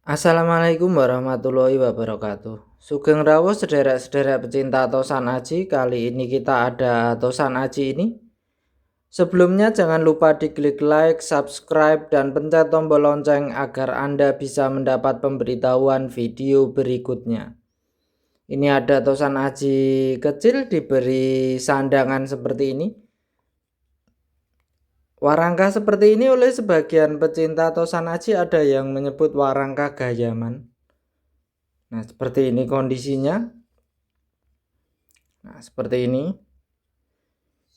Assalamualaikum warahmatullahi wabarakatuh. Sugeng rawuh sederek-sederek pecinta Tosan Aji. Kali ini kita ada Tosan Aji ini. Sebelumnya jangan lupa diklik like, subscribe, dan pencet tombol lonceng agar Anda bisa mendapat pemberitahuan video berikutnya. Ini ada Tosan Aji kecil diberi sandangan seperti ini. Warangka seperti ini oleh sebagian pecinta Tosan Aji ada yang menyebut warangka gayaman. Nah, seperti ini kondisinya. Nah, seperti ini.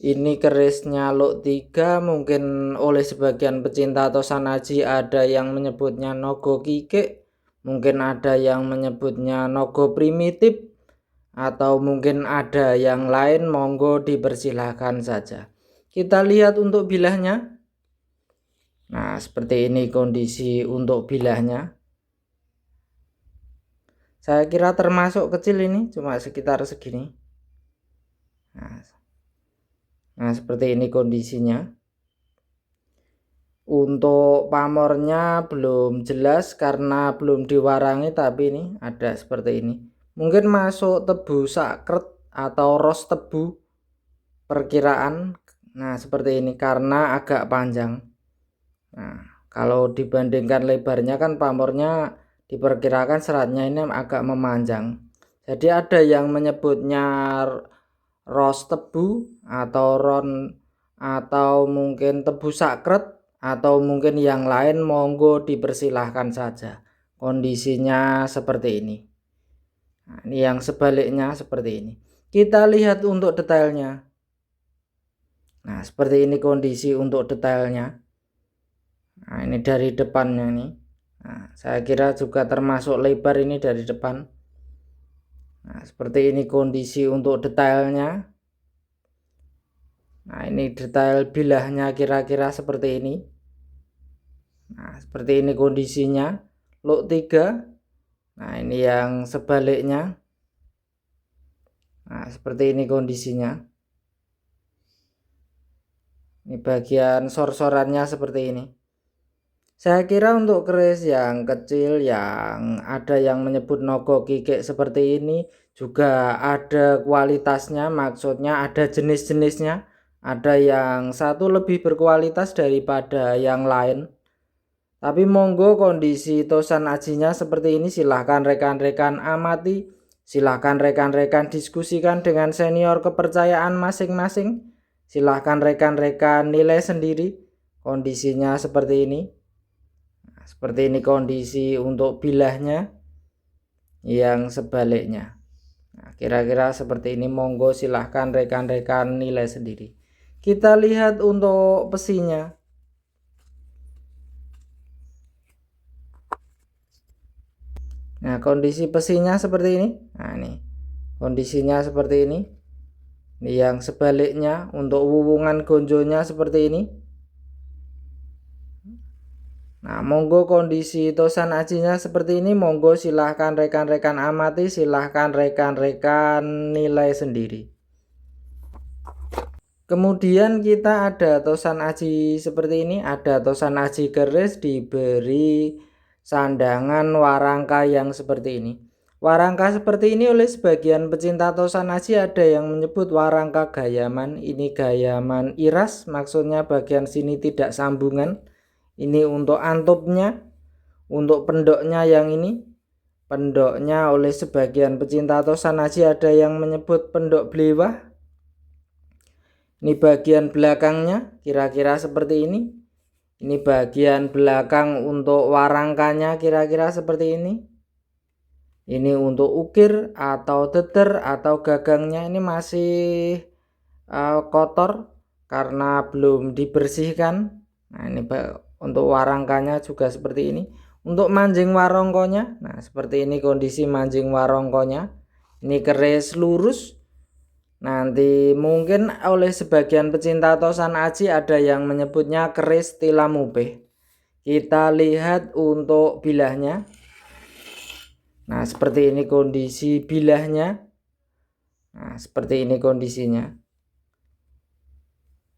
Ini kerisnya Luk 3, mungkin oleh sebagian pecinta Tosan Aji ada yang menyebutnya Nogo Kike, mungkin ada yang menyebutnya Nogo Primitif, atau mungkin ada yang lain, monggo dipersilahkan saja. Kita lihat untuk bilahnya. Nah, seperti ini kondisi untuk bilahnya. Saya kira termasuk kecil ini, cuma sekitar segini. Nah, seperti ini kondisinya. Untuk pamornya belum jelas karena belum diwarangi, tapi ini ada seperti ini. Mungkin masuk tebu sakret atau ros tebu perkiraan. Nah, seperti ini karena agak panjang. Nah, kalau dibandingkan lebarnya kan pamornya diperkirakan seratnya ini agak memanjang. Jadi ada yang menyebutnya ros tebu atau ron atau mungkin tebu sakret atau mungkin yang lain, monggo dipersilahkan saja. Kondisinya seperti ini. Nah, ini yang sebaliknya seperti ini. Kita lihat untuk detailnya. Nah, seperti ini kondisi untuk detailnya. Nah, ini dari depannya nih. Nah, saya kira juga termasuk lebar ini dari depan. Nah, seperti ini kondisi untuk detailnya. Nah, ini detail bilahnya kira-kira seperti ini. Nah, seperti ini kondisinya. Luk 3. Nah, ini yang sebaliknya. Nah, seperti ini kondisinya. Ini bagian sor-sorannya seperti ini. Saya kira untuk keris yang kecil yang ada yang menyebut Nogo Kike seperti ini juga ada kualitasnya, maksudnya ada jenis-jenisnya. Ada yang satu lebih berkualitas daripada yang lain. Tapi monggo kondisi Tosan Ajinya seperti ini, silahkan rekan-rekan amati, silahkan rekan-rekan diskusikan dengan senior kepercayaan masing-masing. Silahkan rekan-rekan nilai sendiri kondisinya seperti ini. Nah, seperti ini kondisi untuk bilahnya yang sebaliknya. Nah, kira-kira seperti ini, monggo silahkan rekan-rekan nilai sendiri. Kita lihat untuk pesinya. Nah, kondisi pesinya seperti ini. Nah, ini kondisinya seperti ini. Ini yang sebaliknya untuk wuwungan gonjonya seperti ini. Nah, monggo kondisi Tosan Ajinya seperti ini, monggo silahkan rekan-rekan amati, silahkan rekan-rekan nilai sendiri. Kemudian kita ada Tosan Aji seperti ini, ada Tosan Aji keris diberi sandangan warangka yang seperti ini. Warangka seperti ini oleh sebagian pecinta Tosan Aji ada yang menyebut warangka gayaman. Ini gayaman iras, maksudnya bagian sini tidak sambungan. Ini untuk antupnya, untuk pendoknya yang ini. Pendoknya oleh sebagian pecinta Tosan Aji ada yang menyebut pendok blewah. Ini bagian belakangnya kira-kira seperti ini. Ini bagian belakang untuk warangkanya kira-kira seperti ini. Ini untuk ukir atau deter atau gagangnya ini masih kotor karena belum dibersihkan. Nah, ini untuk warangkanya juga seperti ini. Untuk manjing warongkonya, nah seperti ini kondisi manjing warongkonya. Ini keris lurus. Nanti mungkin oleh sebagian pecinta Tosan Aji ada yang menyebutnya keris tilamupeh. Kita lihat untuk bilahnya. Nah, seperti ini kondisi bilahnya. Nah, seperti ini kondisinya.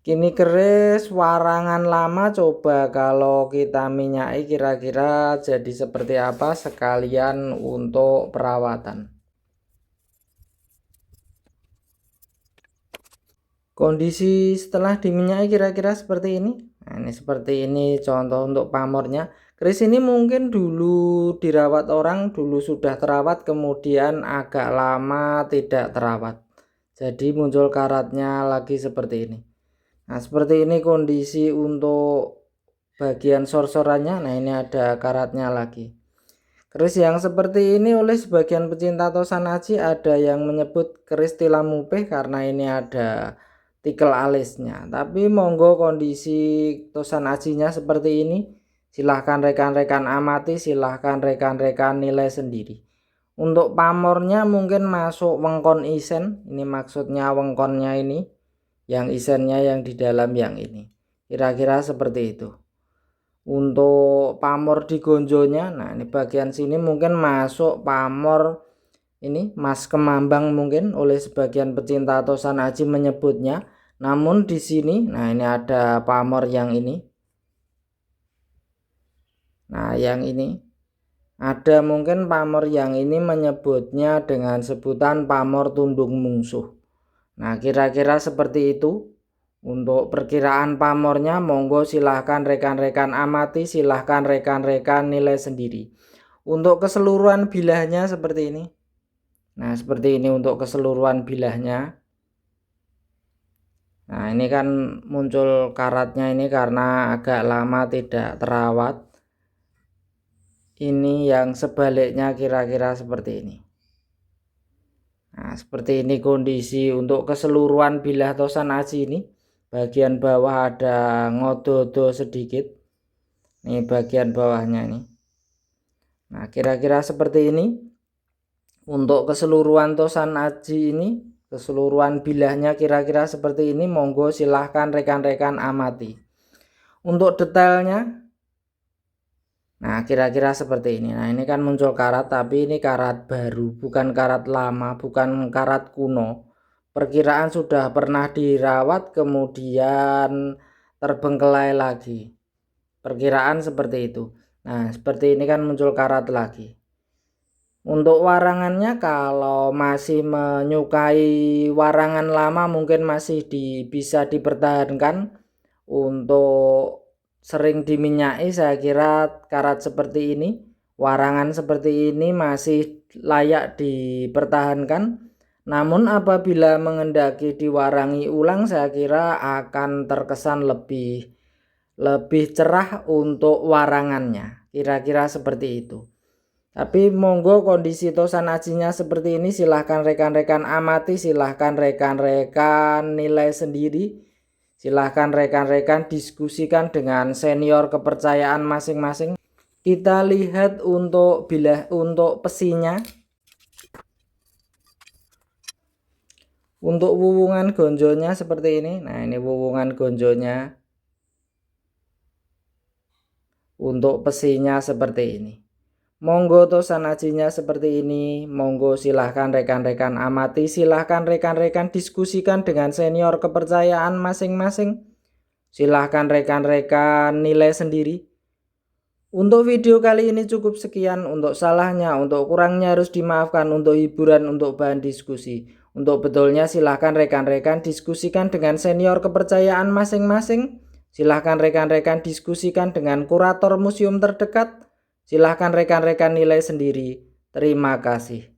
Kini keris warangan lama, coba kalau kita minyaki kira-kira jadi seperti apa sekalian untuk perawatan. Kondisi setelah diminyaki kira-kira seperti ini. Nah, ini seperti ini contoh untuk pamornya. Keris ini mungkin dulu dirawat orang, dulu sudah terawat, kemudian agak lama tidak terawat. Jadi muncul karatnya lagi seperti ini. Nah, seperti ini kondisi untuk bagian sor-sorannya. Nah, ini ada karatnya lagi. Keris yang seperti ini oleh sebagian pecinta tosan aji ada yang menyebut keris tilam mupeh karena ini ada tikel alisnya. Tapi monggo kondisi tosan ajinya seperti ini. Silahkan rekan-rekan amati, silahkan rekan-rekan nilai sendiri. Untuk pamornya mungkin masuk wengkon isen. Ini maksudnya wengkonnya ini. Yang isennya yang di dalam yang ini. Kira-kira seperti itu. Untuk pamor di gonjonya, nah ini bagian sini mungkin masuk pamor ini Mas Kemambang mungkin oleh sebagian pecinta tosan aji menyebutnya. Namun di sini, nah ini ada pamor yang ini. Nah yang ini ada mungkin pamor yang ini menyebutnya dengan sebutan pamor tundung mungsuh. Nah kira-kira seperti itu. Untuk perkiraan pamornya monggo silahkan rekan-rekan amati, silahkan rekan-rekan nilai sendiri. Untuk keseluruhan bilahnya seperti ini. Nah seperti ini untuk keseluruhan bilahnya. Nah ini kan muncul karatnya ini karena agak lama tidak terawat. Ini yang sebaliknya kira-kira seperti ini. Nah seperti ini kondisi untuk keseluruhan bilah tosan aji ini. Bagian bawah ada ngododo sedikit. Ini bagian bawahnya ini. Nah kira-kira seperti ini. Untuk keseluruhan tosan aji ini, keseluruhan bilahnya kira-kira seperti ini. Monggo silahkan rekan-rekan amati. Untuk detailnya, nah kira-kira seperti ini. Nah ini kan muncul karat, tapi ini karat baru, bukan karat lama, bukan karat kuno. Perkiraan sudah pernah dirawat kemudian terbengkelai lagi. Perkiraan seperti itu. Nah seperti ini kan muncul karat lagi. Untuk warangannya kalau masih menyukai warangan lama mungkin masih bisa dipertahankan. Untuk sering diminyaki saya kira karat seperti ini, warangan seperti ini masih layak dipertahankan. Namun apabila mengendaki diwarangi ulang saya kira akan terkesan lebih cerah untuk warangannya. Kira-kira seperti itu. Tapi monggo kondisi tosan ajinya seperti ini, silahkan rekan-rekan amati, silahkan rekan-rekan nilai sendiri. Silahkan rekan-rekan diskusikan dengan senior kepercayaan masing-masing. Kita lihat untuk pesinya. Untuk wuwungan gonjonya seperti ini. Nah ini wuwungan gonjonya. Untuk pesinya seperti ini. Monggo tosan ajinya seperti ini. Monggo silahkan rekan-rekan amati, silahkan rekan-rekan diskusikan dengan senior kepercayaan masing-masing. Silahkan rekan-rekan nilai sendiri. Untuk video kali ini cukup sekian. Untuk salahnya, untuk kurangnya harus dimaafkan. Untuk hiburan, untuk bahan diskusi. Untuk betulnya silahkan rekan-rekan diskusikan dengan senior kepercayaan masing-masing. Silahkan rekan-rekan diskusikan dengan kurator museum terdekat. Silahkan rekan-rekan nilai sendiri. Terima kasih.